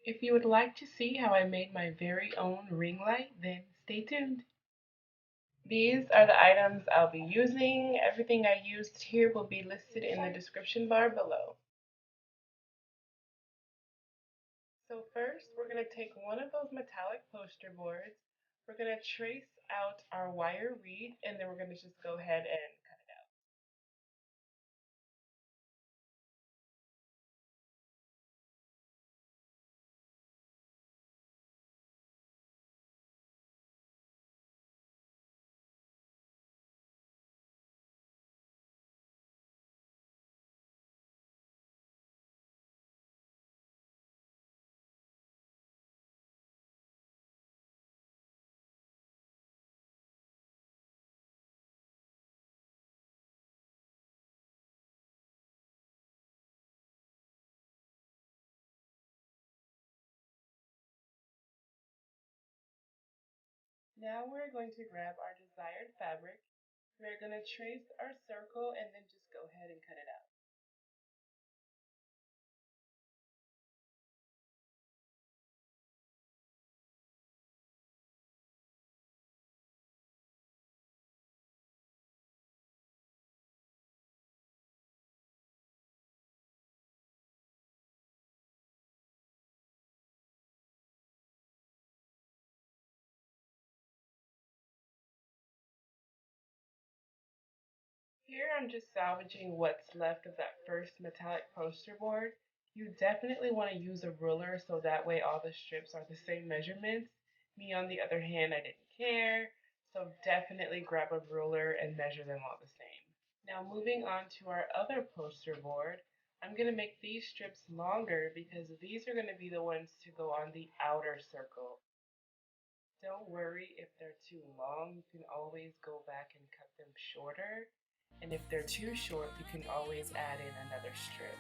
If you would like to see how I made my very own ring light, then stay tuned. These are the items I'll be using. Everything I used here will be listed in the description bar below. So first, we're going to take one of those metallic poster boards. We're going to trace out our wire wreath, and then we're going to just go ahead and cut it out. Now we're going to grab our desired fabric. We're going to trace our circle and then just go ahead and cut it out. Here I'm just salvaging what's left of that first metallic poster board. You definitely want to use a ruler so that way all the strips are the same measurements. Me on the other hand, I didn't care, so definitely grab a ruler and measure them all the same. Now moving on to our other poster board, I'm going to make these strips longer because these are going to be the ones to go on the outer circle. Don't worry if they're too long, you can always go back and cut them shorter. And if they're too short, you can always add in another strip.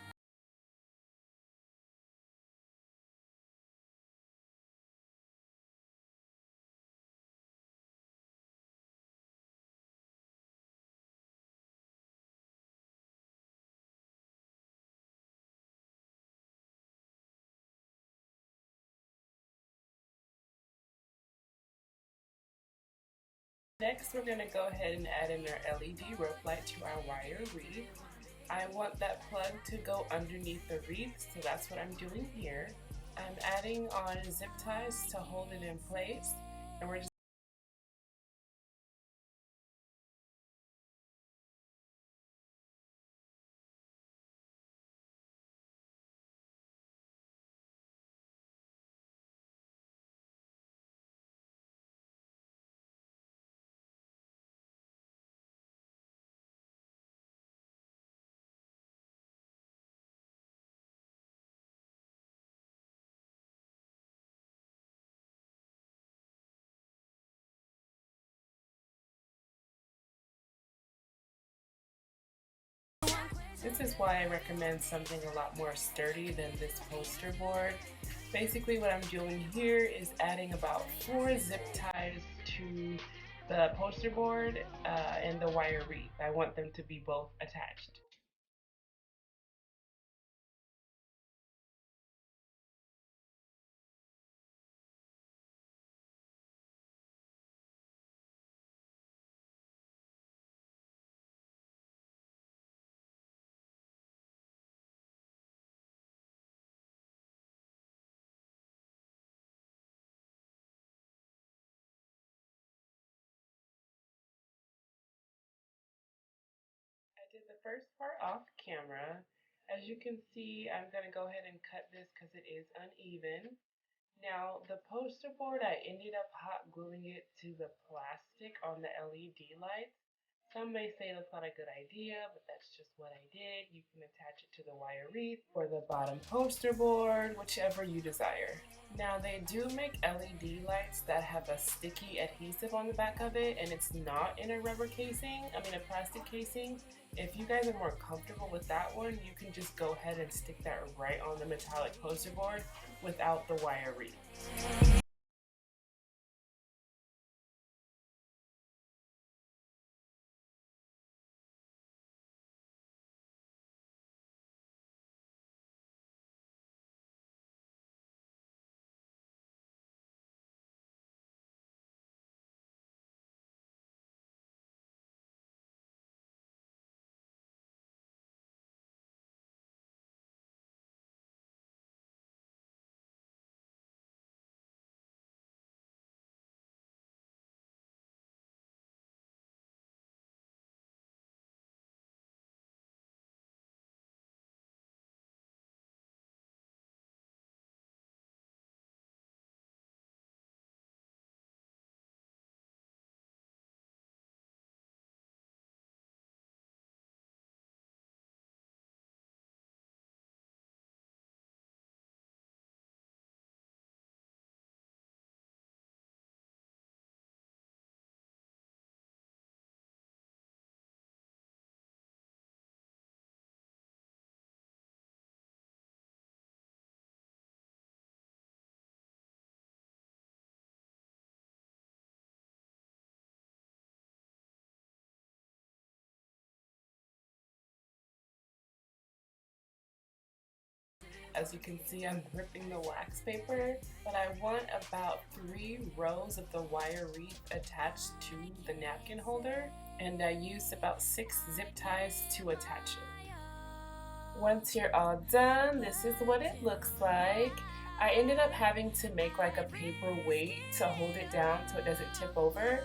Next, we're going to go ahead and add in our LED rope light to our wire wreath. I want that plug to go underneath the wreath, so that's what I'm doing here. I'm adding on zip ties to hold it in place, and we're just This is why I recommend something a lot more sturdy than this poster board. Basically what I'm doing here is adding about 4 zip ties to the poster board and the wire wreath. I want them to be both attached. I did the first part off camera. As you can see, I'm going to go ahead and cut this because it is uneven. Now, the poster board, I ended up hot gluing it to the plastic on the LED lights. Some may say that's not a good idea, but that's just what I did. You can attach it to the wire wreath or the bottom poster board, whichever you desire. Now they do make LED lights that have a sticky adhesive on the back of it, and it's not in a rubber casing, a plastic casing. If you guys are more comfortable with that one, you can just go ahead and stick that right on the metallic poster board without the wire wreath. As you can see, I'm ripping the wax paper, but I want about 3 rows of the wire wreath attached to the napkin holder, and I used about 6 zip ties to attach it. Once you're all done, this is what it looks like. I ended up having to make like a paper weight to hold it down so it doesn't tip over,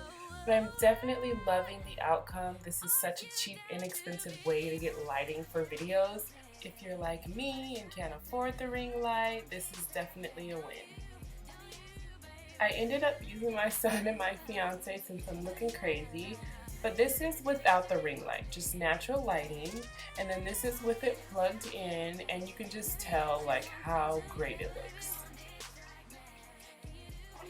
but I'm definitely loving the outcome. This is such a cheap, inexpensive way to get lighting for videos. If you're like me and can't afford the ring light, this is definitely a win. I ended up using my son and my fiance since I'm looking crazy, but this is without the ring light, just natural lighting, and then this is with it plugged in, and you can just tell like how great it looks.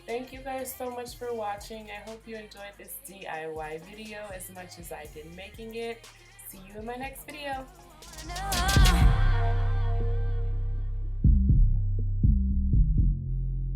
Thank you guys so much for watching. I hope you enjoyed this DIY video as much as I did making it. See you in my next video.